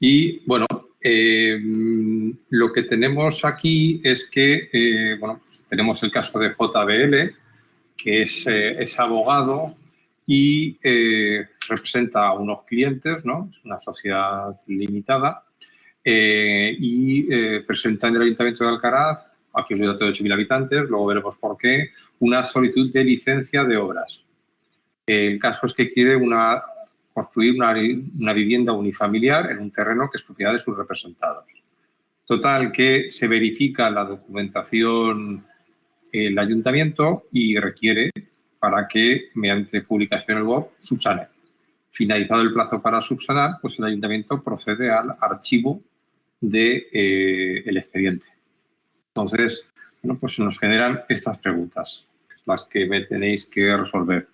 Y, bueno, lo que tenemos aquí es que, bueno, pues tenemos el caso de JBL, que es abogado y representa a unos clientes, ¿no? Es una sociedad limitada y presenta en el Ayuntamiento de Alcaraz, aquí os doy datos de 8.000 habitantes, luego veremos por qué, una solicitud de licencia de obras. El caso es que quiere construir una vivienda unifamiliar en un terreno que es propiedad de sus representados. Total, que se verifica la documentación el ayuntamiento y requiere para que, mediante publicación en el BOP, subsane. Finalizado el plazo para subsanar, pues el ayuntamiento procede al archivo del expediente. Entonces, bueno, pues se nos generan estas preguntas, las que me tenéis que resolver.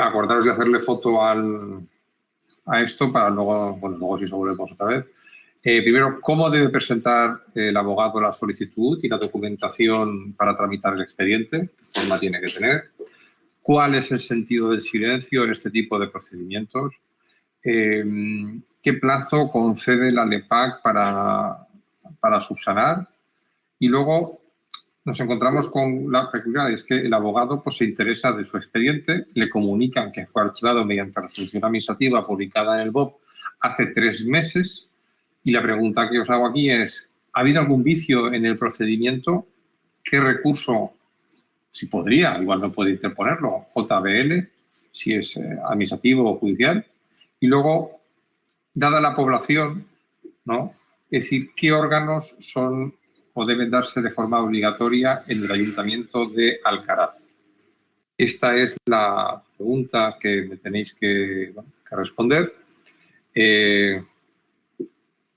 Acordaros de hacerle foto a esto para luego, bueno, luego si volvemos otra vez. Primero, ¿cómo debe presentar el abogado la solicitud y la documentación para tramitar el expediente? ¿Qué forma tiene que tener? ¿Cuál es el sentido del silencio en este tipo de procedimientos? ¿Qué plazo concede la LEPAC para subsanar? Y luego nos encontramos con la peculiaridad, es que el abogado pues, se interesa de su expediente, le comunican que fue archivado mediante resolución administrativa publicada en el BOP hace 3 meses y la pregunta que os hago aquí es, ¿ha habido algún vicio en el procedimiento? ¿Qué recurso, si podría, igual no puede interponerlo, JBL, si es administrativo o judicial? Y luego, dada la población, ¿no? Es decir, ¿qué órganos son o deben darse de forma obligatoria en el Ayuntamiento de Alcaraz? Esta es la pregunta que me tenéis que responder.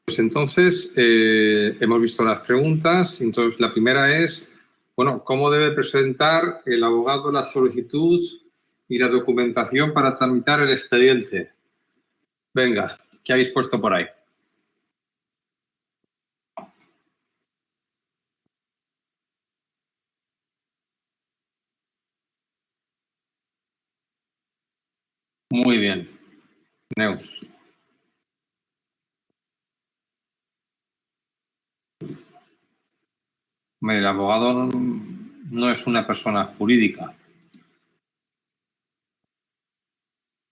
Pues entonces, hemos visto las preguntas. Entonces, la primera es, bueno, ¿cómo debe presentar el abogado la solicitud y la documentación para tramitar el expediente? Venga, ¿qué habéis puesto por ahí? Muy bien. Neus. El abogado no es una persona jurídica.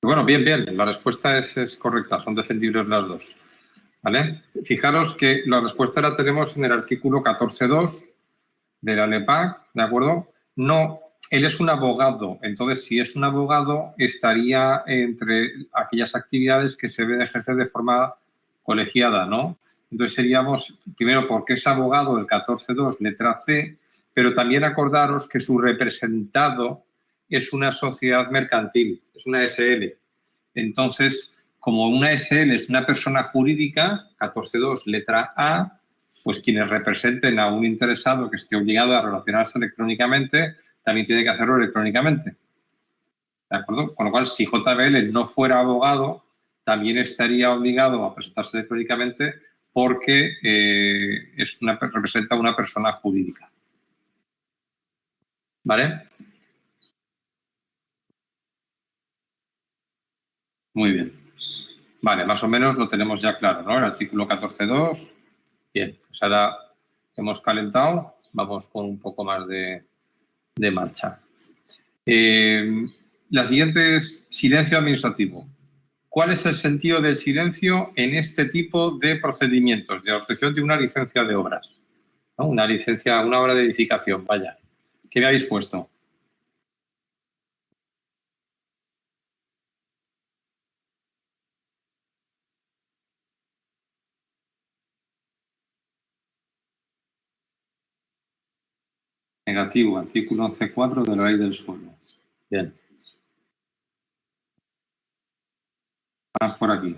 Bueno, bien, bien. La respuesta es correcta. Son defendibles las dos. ¿Vale? Fijaros que la respuesta la tenemos en el artículo 14.2 de la LEPAC, ¿de acuerdo? No, él es un abogado. Entonces, si es un abogado, estaría entre aquellas actividades que se deben ejercer de forma colegiada, ¿no? Entonces, seríamos, primero, porque es abogado, el 14.2, letra C, pero también acordaros que su representado es una sociedad mercantil, es una SL. Entonces, como una SL es una persona jurídica, 14.2, letra A, pues quienes representen a un interesado que esté obligado a relacionarse electrónicamente, también tiene que hacerlo electrónicamente. ¿De acuerdo? Con lo cual, si JBL no fuera abogado, también estaría obligado a presentarse electrónicamente porque representa a una persona jurídica. ¿Vale? Muy bien. Vale, más o menos lo tenemos ya claro, ¿no? El artículo 14.2. Bien, pues ahora hemos calentado, vamos con un poco más de marcha. La siguiente es silencio administrativo. ¿Cuál es el sentido del silencio en este tipo de procedimientos de obtención de una licencia de obras? ¿No? Una obra de edificación, vaya. ¿Qué me habéis puesto? Negativo, artículo 11.4 de la ley del suelo. Bien. Vamos por aquí.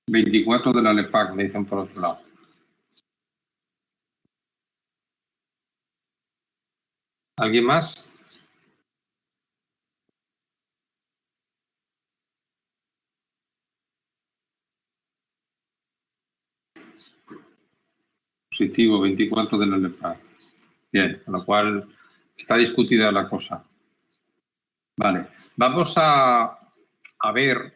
...24 de la LEPAC, me dicen por otro lado. ¿Alguien más? Positivo, 24 de la LEPAC. Bien, con lo cual está discutida la cosa. Vale, vamos a ver,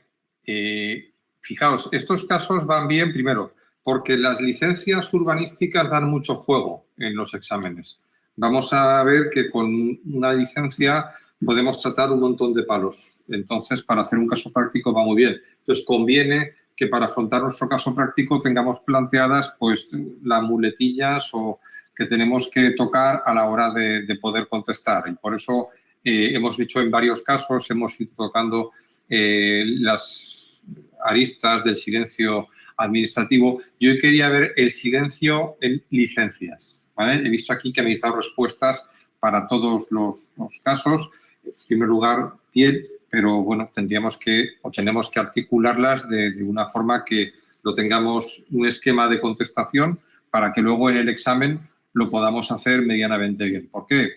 fijaos, estos casos van bien primero, porque las licencias urbanísticas dan mucho juego en los exámenes. Vamos a ver que con una licencia podemos tratar un montón de palos. Entonces, para hacer un caso práctico va muy bien. Entonces, conviene que para afrontar nuestro caso práctico tengamos planteadas pues las muletillas o que tenemos que tocar a la hora de poder contestar. Y por eso hemos dicho en varios casos, hemos ido tocando las aristas del silencio administrativo. Yo quería ver el silencio en licencias, ¿vale? He visto aquí que habéis dado respuestas para todos los casos. En primer lugar, bien, pero bueno, tenemos que articularlas de una forma que lo tengamos un esquema de contestación para que luego en el examen lo podamos hacer medianamente bien. ¿Por qué?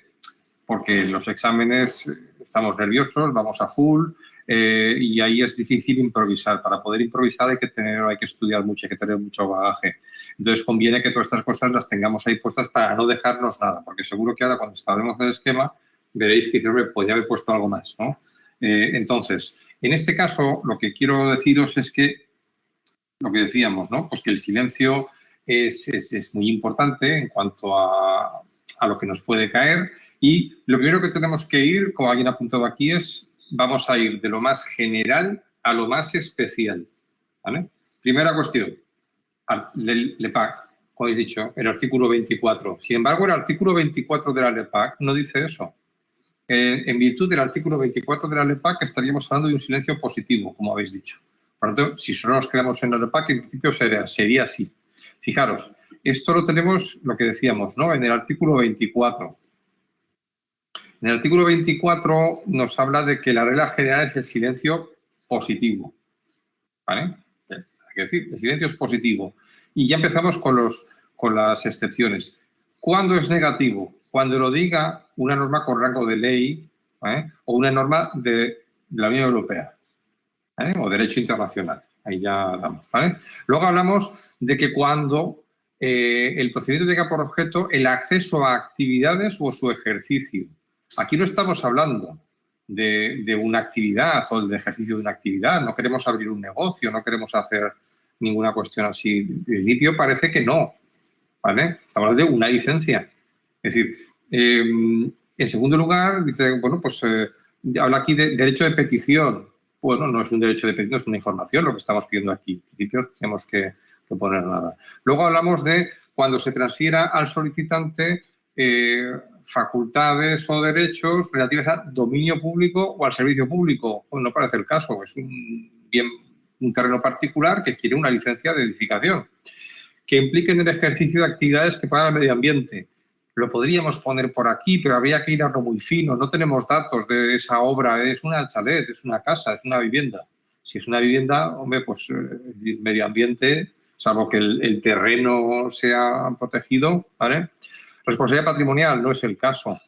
Porque en los exámenes estamos nerviosos, vamos a full y ahí es difícil improvisar. Para poder improvisar hay que estudiar mucho, hay que tener mucho bagaje. Entonces conviene que todas estas cosas las tengamos ahí puestas para no dejarnos nada, porque seguro que ahora cuando establemos el esquema veréis que podría haber puesto algo más, ¿no? Entonces, en este caso lo que quiero deciros es que lo que decíamos, ¿no? Pues que el silencio es muy importante en cuanto a lo que nos puede caer. Y lo primero que tenemos que ir, como alguien ha apuntado aquí, vamos a ir de lo más general a lo más especial, ¿vale? Primera cuestión, del LEPAC, como habéis dicho, el artículo 24. Sin embargo, el artículo 24 de la LEPAC no dice eso. En virtud del artículo 24 de la LEPAC estaríamos hablando de un silencio positivo, como habéis dicho. Por lo tanto, si solo nos quedamos en la LEPAC, en principio sería así. Fijaros, esto lo tenemos, lo que decíamos, ¿no? En el artículo 24. En el artículo 24 nos habla de que la regla general es el silencio positivo, ¿vale? Hay que decir, el silencio es positivo. Y ya empezamos con las excepciones. ¿Cuándo es negativo? Cuando lo diga una norma con rango de ley, ¿vale? O una norma de la Unión Europea, ¿vale? O derecho internacional. Ahí ya damos, ¿vale? Luego hablamos de que cuando el procedimiento tenga por objeto el acceso a actividades o su ejercicio. Aquí no estamos hablando de una actividad o del ejercicio de una actividad. No queremos abrir un negocio, no queremos hacer ninguna cuestión así. En principio parece que no, ¿vale? Estamos hablando de una licencia. Es decir, en segundo lugar, dice, bueno, pues habla aquí de derecho de petición. Bueno, no es un derecho de petición, es una información lo que estamos pidiendo aquí. En principio tenemos que poner nada. Luego hablamos de cuando se transfiera al solicitante facultades o derechos relativos a dominio público o al servicio público. Pues no parece el caso, es un terreno particular que quiere una licencia de edificación que impliquen el ejercicio de actividades que pagan al medio ambiente. Lo podríamos poner por aquí, pero habría que ir a lo muy fino. No tenemos datos de esa obra. Es una chalet, es una casa, es una vivienda. Si es una vivienda, hombre, pues medio ambiente, salvo que el terreno sea protegido, ¿vale? Responsabilidad patrimonial no es el caso.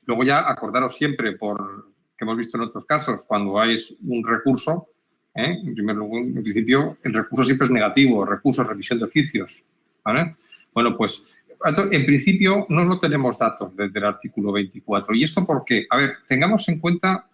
Luego ya acordaros siempre, que hemos visto en otros casos, cuando hay un recurso, en principio el recurso siempre es negativo, recurso, revisión de oficios, ¿vale? Bueno, pues en principio no tenemos datos desde el artículo 24. ¿Y esto por qué? A ver, tengamos en cuenta,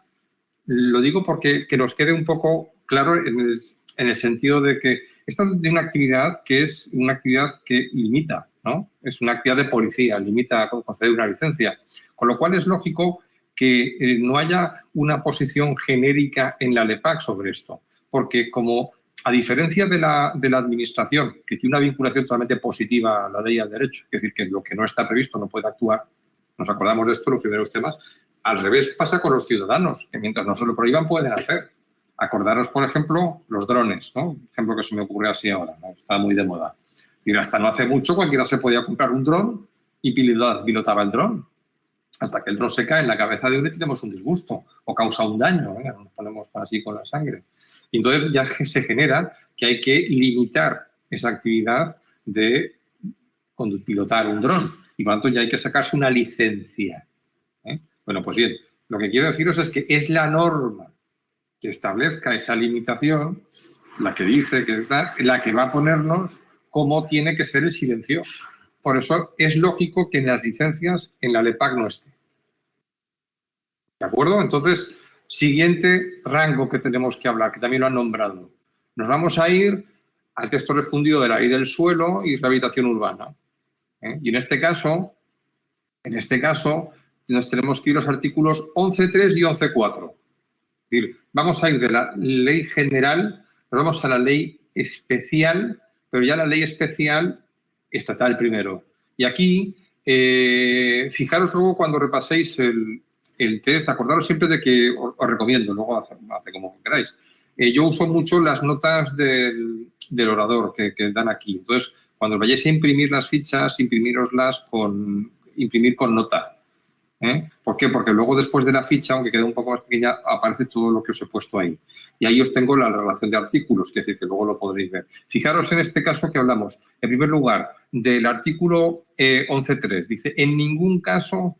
lo digo porque que nos quede un poco claro en el sentido de que esta es de una actividad que es una actividad que limita, ¿no? Es una actividad de policía, limita a conceder una licencia. Con lo cual es lógico que no haya una posición genérica en la LEPAC sobre esto. Porque como, a diferencia de la Administración, que tiene una vinculación totalmente positiva a la ley y al derecho, es decir, que lo que no está previsto no puede actuar, nos acordamos de esto, los primeros temas, al revés pasa con los ciudadanos, que mientras no se lo prohíban pueden hacer. Acordaros, por ejemplo, los drones, ¿no? Un ejemplo que se me ocurre así ahora, ¿no? Está muy de moda. Es decir, hasta no hace mucho cualquiera se podía comprar un dron y pilotaba el dron. Hasta que el dron se cae en la cabeza de uno y tenemos un disgusto o causa un daño, ¿eh? Nos ponemos así con la sangre. Y entonces ya se genera que hay que limitar esa actividad de pilotar un dron y por lo tanto ya hay que sacarse una licencia, ¿eh? Bueno, pues bien, lo que quiero deciros es que es la norma que establezca esa limitación, la que dice que la que va a ponernos cómo tiene que ser el silencio. Por eso es lógico que en las licencias en la LEPAC no esté. ¿De acuerdo? Entonces, siguiente rango que tenemos que hablar, que también lo han nombrado. Nos vamos a ir al texto refundido de la ley del suelo y rehabilitación urbana. Y en este caso, nos tenemos que ir a los artículos 11.3 y 11.4. Es decir, vamos a ir de la ley general, nos vamos a la ley especial, pero ya la ley especial estatal primero. Y aquí, fijaros luego cuando repaséis el test, acordaros siempre de que os recomiendo, luego hace como queráis. Yo uso mucho las notas del orador que dan aquí. Entonces, cuando vayáis a imprimir las fichas, imprimíroslas imprimir con nota. ¿Por qué? Porque luego después de la ficha, aunque quede un poco más pequeña, aparece todo lo que os he puesto ahí. Y ahí os tengo la relación de artículos, que es decir, que luego lo podréis ver. Fijaros en este caso que hablamos, en primer lugar, del artículo 11.3. Dice, en ningún caso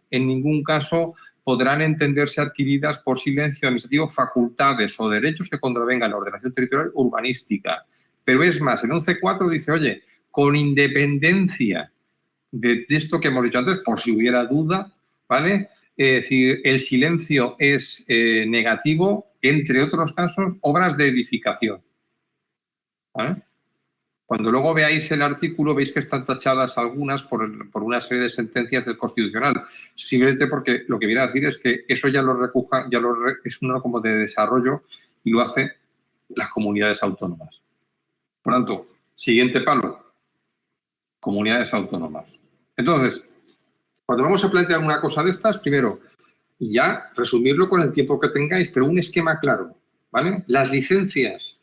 podrán entenderse adquiridas por silencio administrativo facultades o derechos que contravengan la ordenación territorial urbanística. Pero es más, el 11.4 dice, oye, con independencia de esto que hemos dicho antes, por si hubiera duda, ¿vale? Es decir, el silencio es negativo, entre otros casos, obras de edificación. ¿Vale? Cuando luego veáis el artículo, veis que están tachadas algunas por una serie de sentencias del Constitucional. Simplemente porque lo que viene a decir es que eso ya lo recoja, es uno como de desarrollo y lo hacen las comunidades autónomas. Por tanto, siguiente palo, comunidades autónomas. Entonces, cuando vamos a plantear una cosa de estas, primero, ya resumirlo con el tiempo que tengáis, pero un esquema claro, ¿vale? Las licencias,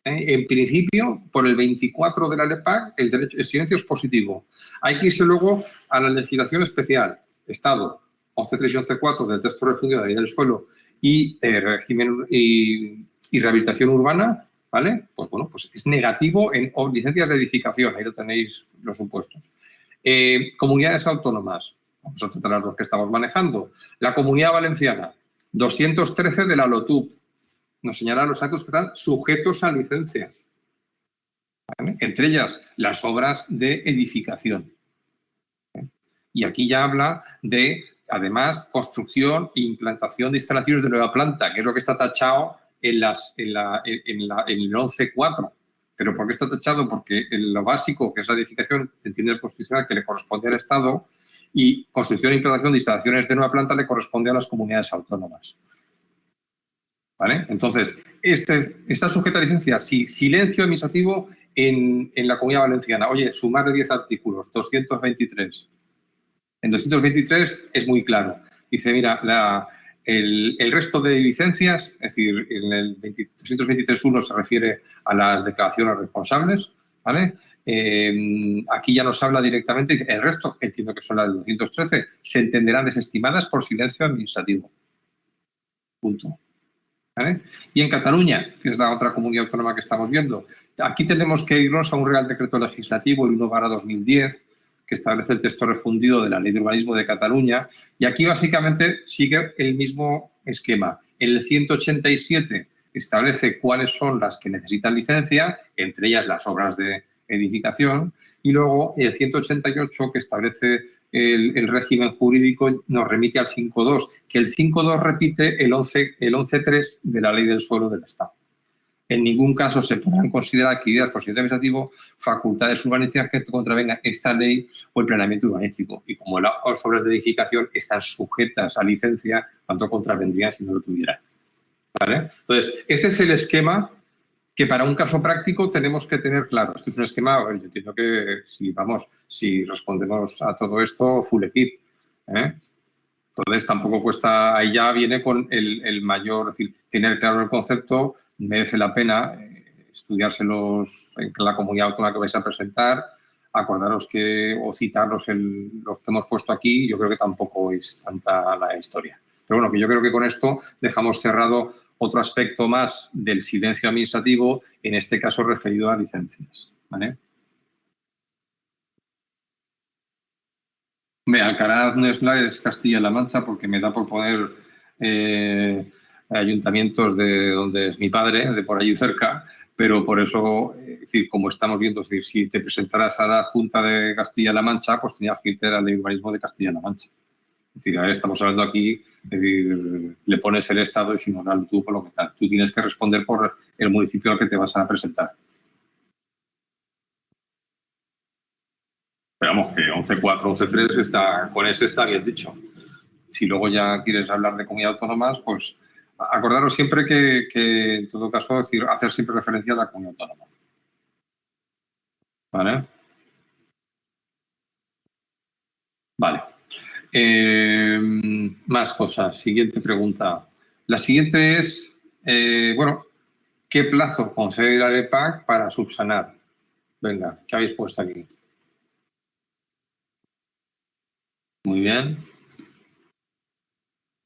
en principio, por el 24 de la LEPAC, el silencio es positivo. Hay que irse luego a la legislación especial, Estado, 11.3 y 11.4 del texto refundido de la ley del suelo y régimen y rehabilitación urbana, ¿vale? Pues bueno, pues es negativo en licencias de edificación, ahí lo tenéis los supuestos. Comunidades autónomas, vamos a tratar los que estamos manejando. La Comunidad Valenciana, 213 de la LOTUP, nos señala los actos que están sujetos a licencia. ¿Vale? Entre ellas, las obras de edificación. Y aquí ya habla de, además, construcción e implantación de instalaciones de nueva planta, que es lo que está tachado en el 11.4. ¿Pero por qué está tachado? Porque lo básico, que es la edificación, entiende el Constitucional, que le corresponde al Estado, y construcción e implantación de instalaciones de nueva planta le corresponde a las comunidades autónomas. ¿Vale? Entonces, está sujeta a licencia, sí, silencio administrativo en la Comunidad Valenciana. Oye, sumarle 10 artículos, 223. En 223 es muy claro. Dice, mira, el resto de licencias, es decir, en el 223.1 se refiere a las declaraciones responsables, ¿vale? Aquí ya nos habla directamente, dice, el resto, entiendo que son las del 213, se entenderán desestimadas por silencio administrativo. Punto. ¿Vale? Y en Cataluña, que es la otra comunidad autónoma que estamos viendo, aquí tenemos que irnos a un Real Decreto Legislativo, el 1/2010, que establece el texto refundido de la Ley de Urbanismo de Cataluña, y aquí básicamente sigue el mismo esquema. El 187 establece cuáles son las que necesitan licencia, entre ellas las obras de edificación, y luego el 188 que establece el régimen jurídico nos remite al 5.2, que el 5.2 repite el 11.3 de la Ley del Suelo del Estado. En ningún caso se podrán considerar actividades por silencio administrativo facultades urbanísticas que contravengan esta ley o el planeamiento urbanístico. Y como las obras de edificación están sujetas a licencia, tanto contravendrían si no lo tuvieran. ¿Vale? Entonces, este es el esquema que para un caso práctico tenemos que tener claro. Este es un esquema, yo entiendo que si respondemos a todo esto, full equip. Entonces tampoco cuesta, ahí ya viene con el mayor, es decir, tener claro el concepto, merece la pena estudiárselos en la comunidad autónoma que vais a presentar, acordaros o citarlos los que hemos puesto aquí, yo creo que tampoco es tanta la historia. Pero bueno, que yo creo que con esto dejamos cerrado otro aspecto más del silencio administrativo, en este caso referido a licencias. ¿Vale? Alcaraz no es Castilla-La Mancha porque me da por poner ayuntamientos de donde es mi padre, de por allí cerca, pero por eso, es decir, como estamos viendo, es decir, si te presentaras a la Junta de Castilla-La Mancha, pues tenías que irte al de urbanismo de Castilla-La Mancha. Es decir, a ver, estamos hablando aquí, es decir, le pones el estado y si no, dale tú por lo que tal. Tú tienes que responder por el municipio al que te vas a presentar. Pero vamos, que 11.4, 11.3 está, con ese está bien dicho. Si luego ya quieres hablar de comunidades autónomas, pues acordaros siempre que en todo caso, decir, hacer siempre referencia a la comunidad autónoma. ¿Vale? Vale. Más cosas. Siguiente pregunta. La siguiente es, bueno, ¿qué plazo concede la LEPAC para subsanar? Venga, ¿qué habéis puesto aquí? Muy bien.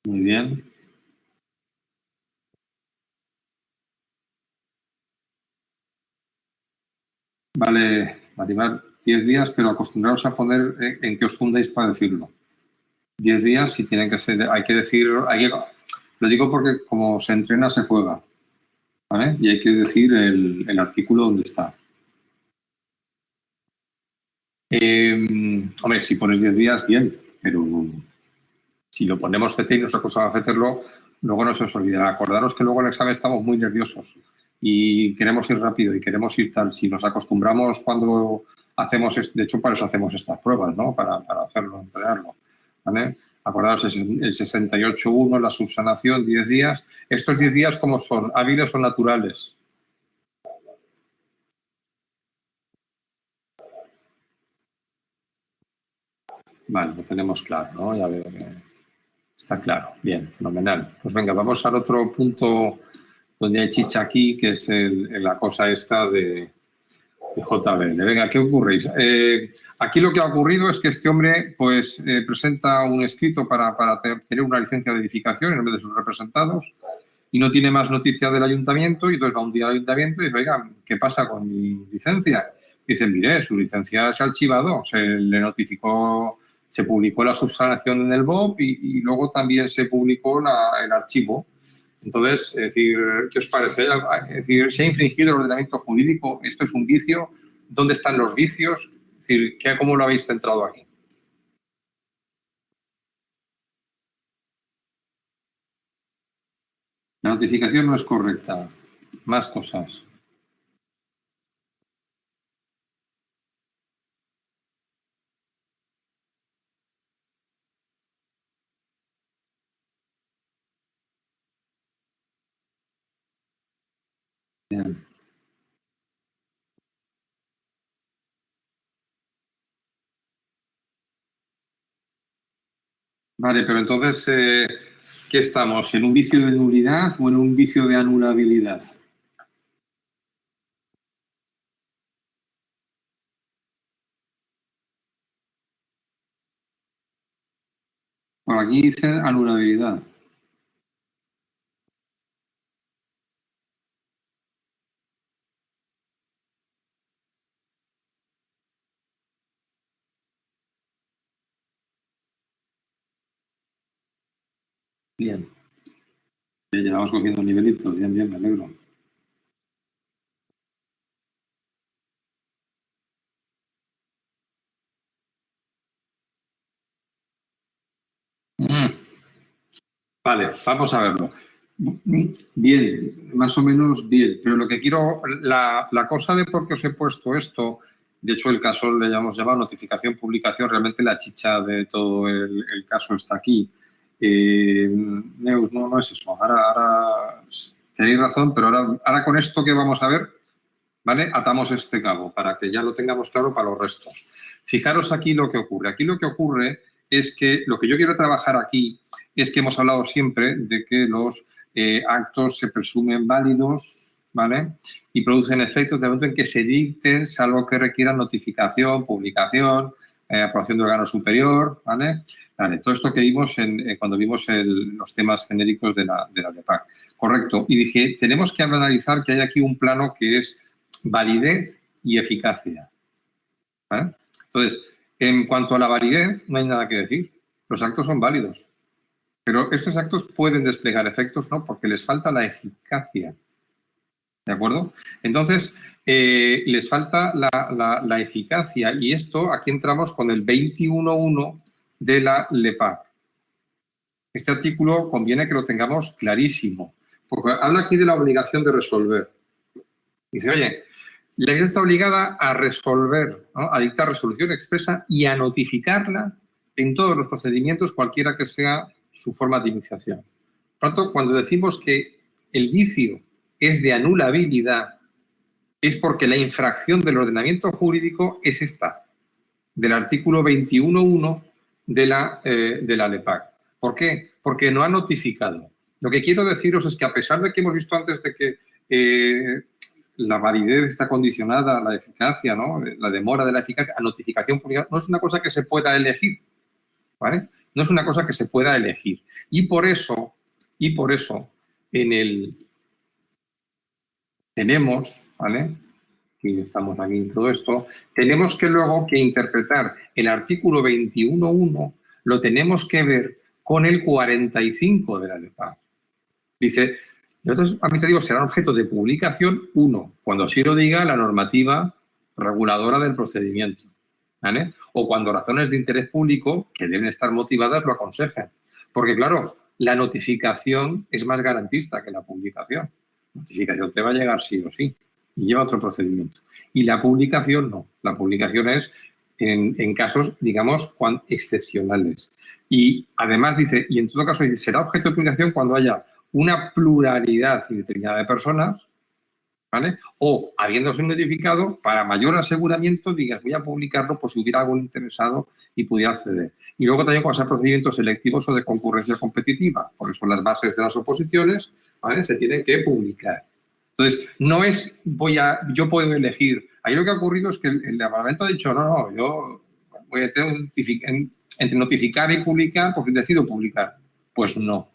Muy bien. Vale, Marimar, 10 días, pero acostumbraos a poner en qué os fundéis para decirlo. 10 días si tienen que ser, hay que decir, lo digo porque como se entrena se juega, ¿vale? Y hay que decir el artículo donde está. Hombre, si pones 10 días, bien, pero si lo ponemos CT y nos acostumbramos a hacerlo, luego no se os olvidará. Acordaros que luego en el examen estamos muy nerviosos y queremos ir rápido y queremos ir tal. Si nos acostumbramos cuando hacemos, de hecho para eso hacemos estas pruebas, ¿no? Para hacerlo, entrenarlo, ¿vale? Acordaros, el 68.1, la subsanación, 10 días. ¿Estos 10 días cómo son? ¿Hábiles o naturales? Vale, lo tenemos claro, ¿no? Ya veo que está claro. Bien, fenomenal. Pues venga, vamos al otro punto donde hay chicha aquí, que es la cosa esta de JBL. Venga, ¿qué ocurre? Aquí lo que ha ocurrido es que este hombre pues presenta un escrito para tener una licencia de edificación en vez de sus representados y no tiene más noticia del ayuntamiento y entonces va un día al ayuntamiento y dice, oiga, ¿qué pasa con mi licencia? Dice, mire, su licencia se ha archivado, se le notificó, se publicó la subsanación en el BOP y luego también se publicó el archivo. Entonces, es decir, ¿qué os parece? Es decir, ¿se ha infringido el ordenamiento jurídico? ¿Esto es un vicio? ¿Dónde están los vicios? Es decir, ¿cómo lo habéis centrado aquí? La notificación no es correcta. Más cosas. Bien. Vale, pero entonces, ¿qué estamos? ¿En un vicio de nulidad o en un vicio de anulabilidad? Por aquí dice anulabilidad. Bien. Ya vamos cogiendo nivelitos. Bien, bien, me alegro. Vale, vamos a verlo. Bien, más o menos bien, pero lo que quiero, la cosa de por qué os he puesto esto, de hecho el caso le hemos llamado notificación, publicación, realmente la chicha de todo el caso está aquí. Neus, no es eso, ahora tenéis razón, pero ahora con esto que vamos a ver, ¿vale? Atamos este cabo para que ya lo tengamos claro para los restos. Fijaros aquí lo que ocurre. Aquí lo que ocurre es que lo que yo quiero trabajar aquí es que hemos hablado siempre de que los actos se presumen válidos, ¿vale? Y producen efectos de momento en que se dicten, salvo que requieran notificación, publicación, aprobación de órgano superior, ¿vale? Vale, todo esto que vimos cuando vimos los temas genéricos de la LEPAC. Correcto. Y dije, tenemos que analizar que hay aquí un plano que es validez y eficacia. ¿Vale? Entonces, en cuanto a la validez, no hay nada que decir. Los actos son válidos. Pero estos actos pueden desplegar efectos, ¿no? Porque les falta la eficacia. ¿De acuerdo? Entonces, les falta la eficacia. Y esto, aquí entramos con el 21.1 de la LEPAC. este artículo conviene que lo tengamos clarísimo, porque habla aquí de la obligación de resolver. Dice, oye, la Iglesia está obligada a resolver, ¿no?, a dictar resolución expresa y a notificarla en todos los procedimientos, cualquiera que sea su forma de iniciación. Por tanto, cuando decimos que el vicio es de anulabilidad, es porque la infracción del ordenamiento jurídico es esta, del artículo 21.1 de la LEPAC. ¿Por qué? Porque no ha notificado. Lo que quiero deciros es que, a pesar de que hemos visto antes de que la validez está condicionada a la eficacia, ¿no?, la demora de la eficacia, a notificación pública, no es una cosa que se pueda elegir, ¿vale? No es una cosa que se pueda elegir. Y por eso tenemos, ¿vale?, que estamos aquí en todo esto, tenemos que luego que interpretar el artículo 21.1, lo tenemos que ver con el 45 de la LEPAC. Dice, los datos administrativos serán objeto de publicación, 1, cuando así lo diga la normativa reguladora del procedimiento, ¿vale?, o cuando razones de interés público que deben estar motivadas lo aconsejen. Porque, claro, la notificación es más garantista que la publicación. La notificación te va a llegar sí o sí y lleva otro procedimiento. Y la publicación no. La publicación es en casos, digamos, excepcionales. Y además dice, y en todo caso dice, será objeto de publicación cuando haya una pluralidad indeterminada de personas, ¿vale?, o habiéndose notificado, para mayor aseguramiento, digas, voy a publicarlo por si hubiera algún interesado y pudiera acceder. Y luego también cuando sean procedimientos selectivos o de concurrencia competitiva. Por eso las bases de las oposiciones, ¿vale?, se tienen que publicar. Entonces, no es, yo puedo elegir. Ahí lo que ha ocurrido es que el Parlamento ha dicho, no, yo voy a entre notificar y publicar, porque decido publicar. Pues no,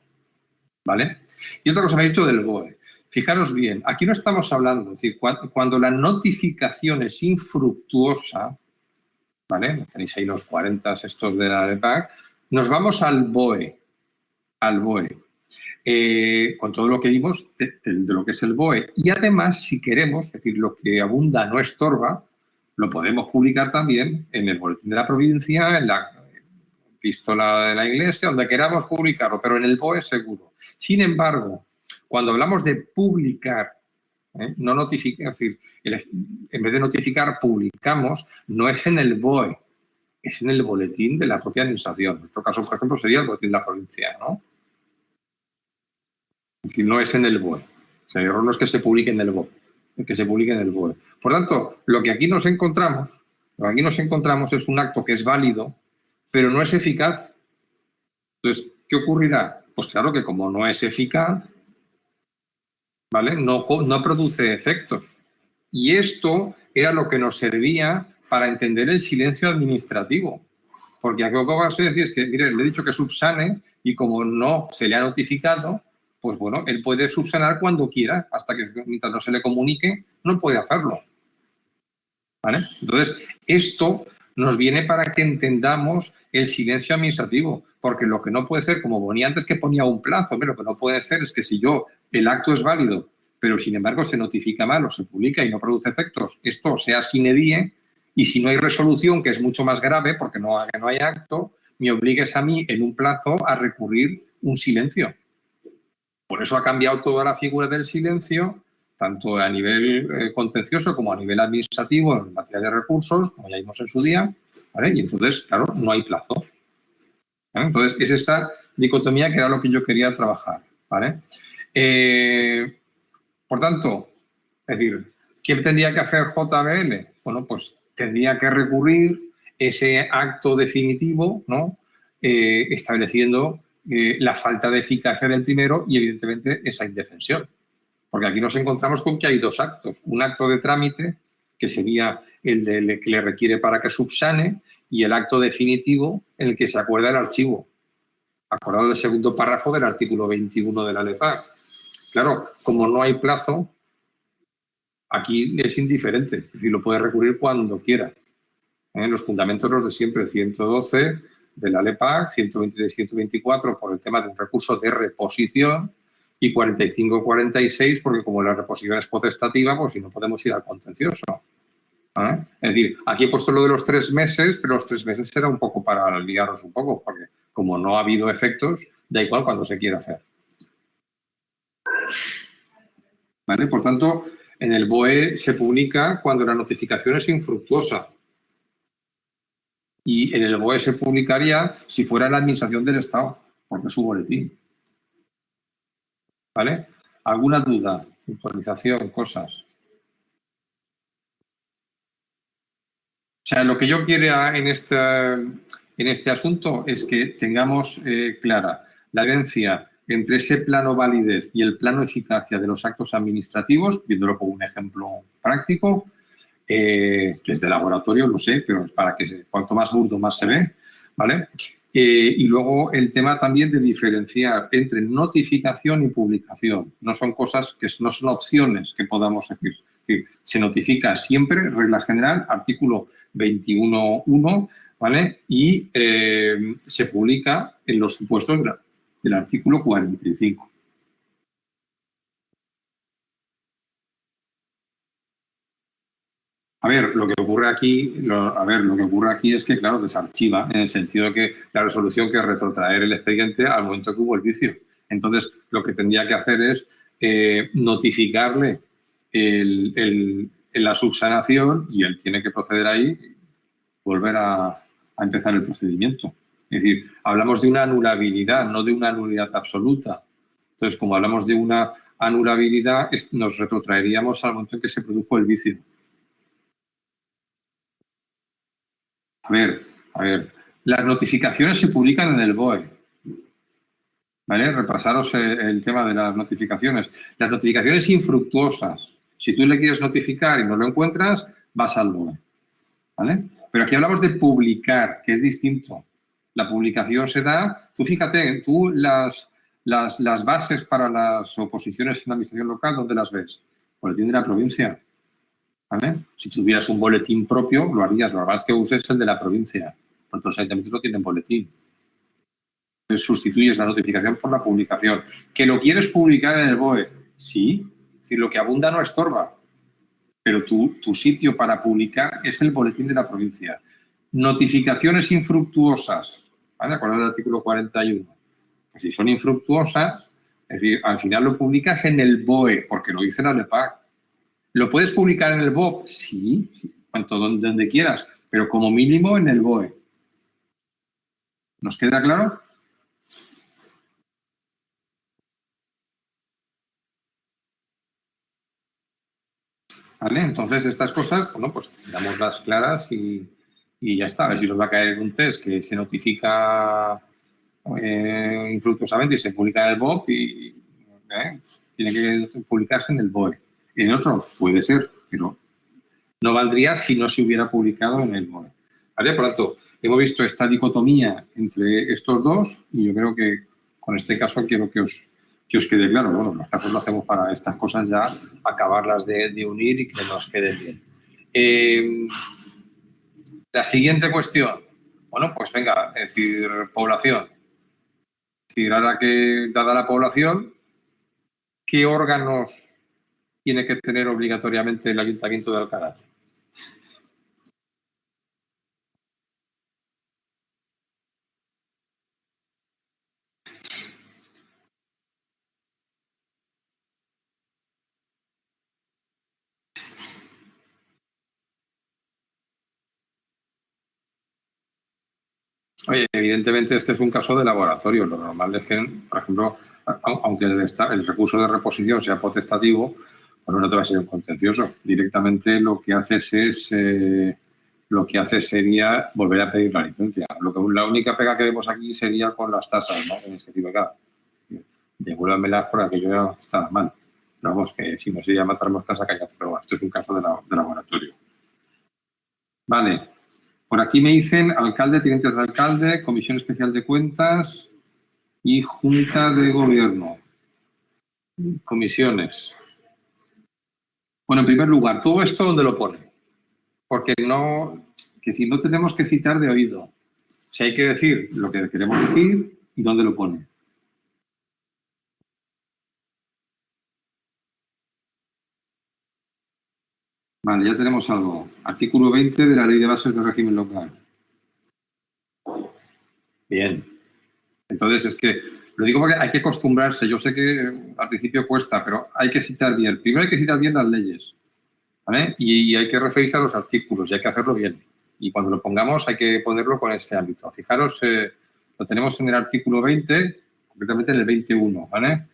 ¿vale? Y otra cosa me ha dicho del BOE. Fijaros bien, aquí no estamos hablando, es decir, cuando la notificación es infructuosa, ¿vale? Tenéis ahí los 40 estos de la LEPAC, nos vamos al BOE, con todo lo que vimos de lo que es el BOE. Y además, si queremos, es decir, lo que abunda no estorba, lo podemos publicar también en el Boletín de la Provincia, en la Epístola de la Iglesia, donde queramos publicarlo, pero en el BOE seguro. Sin embargo, cuando hablamos de publicar, no notificar, es decir, en vez de notificar, publicamos, no es en el BOE, es en el boletín de la propia administración. En nuestro caso, por ejemplo, sería el boletín de la provincia, ¿no? Es decir, no es en el BOE. O sea, el error no es que se publique en el BOE, es que se publique en el BOE. Por tanto, lo que aquí nos encontramos es un acto que es válido, pero no es eficaz. Entonces, ¿qué ocurrirá? Pues claro que como no es eficaz, ¿vale?, no produce efectos. Y esto era lo que nos servía para entender el silencio administrativo. Porque aquí lo que va a decir es que, mire, le he dicho que subsane y como no se le ha notificado, pues bueno, él puede subsanar cuando quiera, hasta que mientras no se le comunique, no puede hacerlo, ¿vale? Entonces, esto nos viene para que entendamos el silencio administrativo, porque lo que no puede ser, como ponía antes que ponía un plazo, lo que no puede ser es que si el acto es válido, pero sin embargo se notifica mal o se publica y no produce efectos, esto sea sine die, y si no hay resolución, que es mucho más grave porque no hay acto, me obligues a mí en un plazo a recurrir un silencio. Por eso ha cambiado toda la figura del silencio, tanto a nivel contencioso como a nivel administrativo en materia de recursos, como ya vimos en su día, ¿vale? Y entonces, claro, no hay plazo, ¿vale? Entonces, es esta dicotomía que era lo que yo quería trabajar, ¿vale? Por tanto, es decir, ¿qué tendría que hacer JBL? Bueno, pues tendría que recurrir ese acto definitivo, ¿no?, estableciendo la falta de eficacia del primero y, evidentemente, esa indefensión. Porque aquí nos encontramos con que hay dos actos. Un acto de trámite, que sería el que le requiere para que subsane, y el acto definitivo en el que se acuerda el archivo. Acordado del segundo párrafo del artículo 21 de la LEPAC. Claro, como no hay plazo, aquí es indiferente. Es decir, lo puede recurrir cuando quiera. Los fundamentos los de siempre, 112 de la LEPAC, 123 y 124 por el tema de un recurso de reposición y 45-46 porque como la reposición es potestativa, pues si no podemos ir al contencioso. Es decir, aquí he puesto lo de los 3 meses, pero los 3 meses era un poco para liaros un poco, porque como no ha habido efectos, Da igual cuando se quiera hacer. ¿Vale? Por tanto, en el BOE se publica cuando la notificación es infructuosa. Y en el BOE se publicaría si fuera la administración del Estado, porque es su boletín. ¿Vale? ¿Alguna duda? Puntualización, cosas. O sea, lo que yo quiero en este asunto es que tengamos clara la diferencia entre ese plano validez y el plano eficacia de los actos administrativos, viéndolo como un ejemplo práctico, que es de laboratorio, lo sé, pero es para que cuanto más burdo más se ve, ¿vale? Y luego el tema también de diferenciar entre notificación y publicación. No son cosas que no son opciones que podamos decir. Es decir, se notifica siempre, regla general, artículo 21.1, ¿vale? Y se publica en los supuestos del artículo 45. A ver, lo que ocurre aquí es que, claro, desarchiva en el sentido de que la resolución que es retrotraer el expediente al momento que hubo el vicio. Entonces, lo que tendría que hacer es notificarle la subsanación y él tiene que proceder ahí y volver a empezar el procedimiento. Es decir, hablamos de una anulabilidad, no de una nulidad absoluta. Entonces, como hablamos de una anulabilidad, nos retrotraeríamos al momento en que se produjo el vicio. A ver, las notificaciones se publican en el BOE. ¿Vale? Repasaros el tema de las notificaciones. Las notificaciones infructuosas. Si tú le quieres notificar y no lo encuentras, vas al BOE. ¿Vale? Pero aquí hablamos de publicar, que es distinto. La publicación se da... Tú fíjate, tú las bases para las oposiciones en la administración local, ¿dónde las ves? Boletín de la provincia. ¿Vale? Si tuvieras un boletín propio, lo harías. Lo normal es que uses el de la provincia. Porque los ayuntamientos no tienen boletín. Entonces sustituyes la notificación por la publicación. ¿Que lo quieres publicar en el BOE? Sí. Es decir, lo que abunda no estorba. Pero tu sitio para publicar es el boletín de la provincia. Notificaciones infructuosas. ¿Vale? ¿Cuál es el artículo 41? Pues si son infructuosas, es decir, al final lo publicas en el BOE, porque lo dice la LEPAC. ¿Lo puedes publicar en el BOP? Sí, donde quieras, pero como mínimo en el BOE. ¿Nos queda claro? ¿Vale? Entonces, estas cosas, bueno, pues damos claras y ya está. A ver si os va a caer en un test que se notifica infructuosamente y se publica en el BOP y tiene que publicarse en el BOE. En otro puede ser, pero no valdría si no se hubiera publicado en el BOE. ¿Vale? Por lo tanto, hemos visto esta dicotomía entre estos dos y yo creo que con este caso quiero que os quede claro. Bueno, los casos lo hacemos para estas cosas ya acabarlas de unir y que nos queden bien. La siguiente cuestión. Bueno, pues venga, es decir, población. Es decir, ahora que dada la población, ¿qué órganos tiene que tener obligatoriamente el Ayuntamiento de Alcaraz? Oye, evidentemente este es un caso de laboratorio. Lo normal es que, por ejemplo, aunque el recurso de reposición sea potestativo, pues no te va a ser un contencioso. Directamente lo que haces sería volver a pedir la licencia. La única pega que vemos aquí sería con las tasas, ¿no? En este tipo de casos. Devuélvamelas por aquello ya está mal. Pero vamos, que si no sería matar moscas a cañazo, pero bueno, esto es un caso de laboratorio. Vale. Por aquí me dicen alcalde, tenientes de alcalde, comisión especial de cuentas y junta de gobierno. Comisiones. Bueno, en primer lugar, ¿todo esto dónde lo pone? Porque no tenemos que citar de oído. Si hay que decir lo que queremos decir y dónde lo pone. Vale, ya tenemos algo. Artículo 20 de la Ley de Bases del Régimen Local. Bien. Entonces es que Lo digo porque hay que acostumbrarse. Yo sé que al principio cuesta, pero hay que citar bien. Primero hay que citar bien las leyes, ¿vale? Y hay que referirse a los artículos y hay que hacerlo bien. Y cuando lo pongamos hay que ponerlo con este ámbito. Fijaros, lo tenemos en el artículo 20, concretamente en el 21, ¿vale?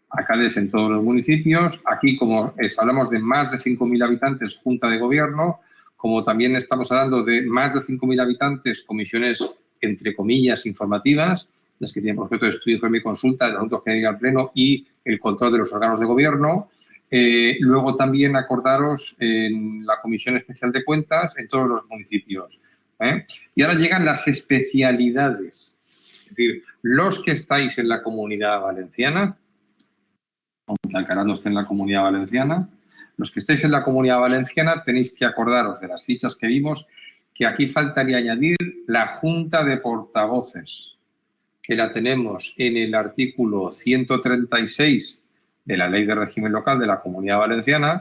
Alcaldes en todos los municipios. Aquí, como hablamos de más de 5.000 habitantes, Junta de Gobierno, como también estamos hablando de más de 5.000 habitantes, comisiones, entre comillas, informativas, las que tienen por objeto de estudio, informe y consulta de los asuntos que lleguen al Pleno y el control de los órganos de gobierno. Luego también acordaros en la Comisión Especial de Cuentas en todos los municipios. Y ahora llegan las especialidades. Es decir, los que estáis en la Comunidad Valenciana, aunque Alcaraz no esté en la Comunidad Valenciana, los que estéis en la Comunidad Valenciana tenéis que acordaros de las fichas que vimos, que aquí faltaría añadir la Junta de Portavoces, que la tenemos en el artículo 136 de la Ley de Régimen Local de la Comunidad Valenciana,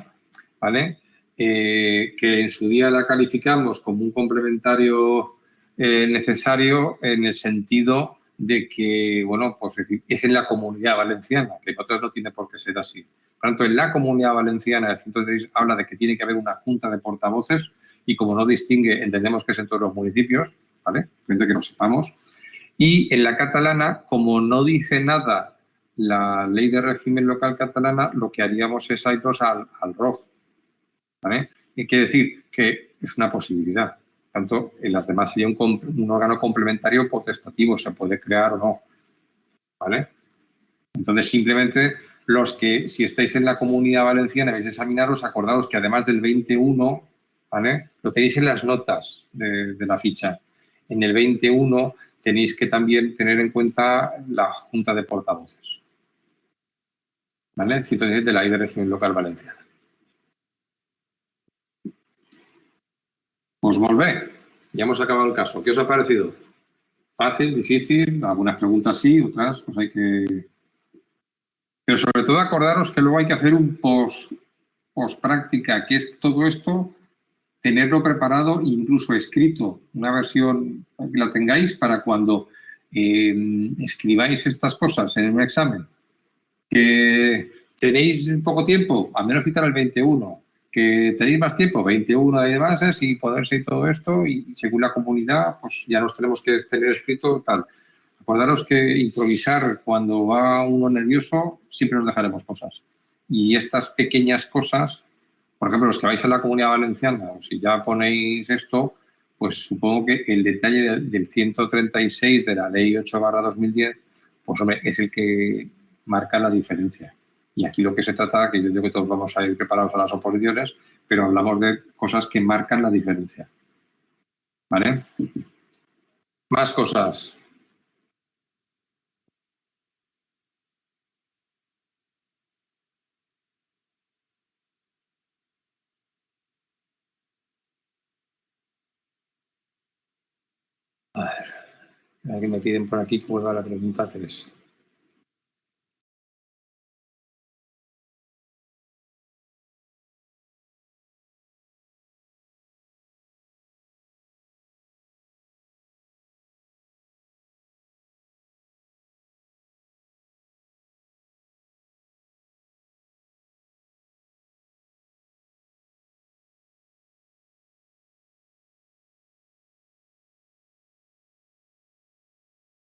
¿vale? Que en su día la calificamos como un complementario necesario en el sentido de que, bueno, pues es en la Comunidad Valenciana, que en otras no tiene por qué ser así. Por tanto, en la Comunidad Valenciana, el 136 habla de que tiene que haber una Junta de Portavoces y como no distingue, entendemos que es en todos los municipios, ¿vale? Simplemente que lo sepamos. Y en la catalana, como no dice nada la Ley de Régimen Local catalana, lo que haríamos es irnos al ROF, ¿vale? Y quiere decir que es una posibilidad. Por tanto, en las demás sería un órgano complementario potestativo, se puede crear o no, ¿vale? Entonces, simplemente los que, si estáis en la Comunidad Valenciana y vais a examinaros, acordaos que además del 21, ¿vale? Lo tenéis en las notas de la ficha. En el 21 tenéis que también tener en cuenta la Junta de Portavoces, ¿vale? 110 de la Ley de Régimen Local Valenciana. Pues volvé. Ya hemos acabado el caso. ¿Qué os ha parecido? ¿Fácil, difícil? Algunas preguntas sí, otras pues hay que... Pero sobre todo acordaros que luego hay que hacer un post-práctica, que es todo esto, tenerlo preparado e incluso escrito, una versión que la tengáis para cuando escribáis estas cosas en un examen. Que tenéis poco tiempo, al menos citar el 21. Que tenéis más tiempo, 21 de bases y poderse y todo esto, y según la comunidad, pues ya nos tenemos que tener escrito tal. Acordaros que improvisar cuando va uno nervioso, siempre nos dejaremos cosas. Y estas pequeñas cosas, por ejemplo, los que vais a la Comunidad Valenciana, si ya ponéis esto, pues supongo que el detalle del 136 de la Ley 8/2010, pues hombre, es el que marca la diferencia. Y aquí lo que se trata, que yo digo que todos vamos a ir preparados a las oposiciones, pero hablamos de cosas que marcan la diferencia. ¿Vale? Más cosas. A ver, que me piden por aquí que vuelva a la pregunta 3.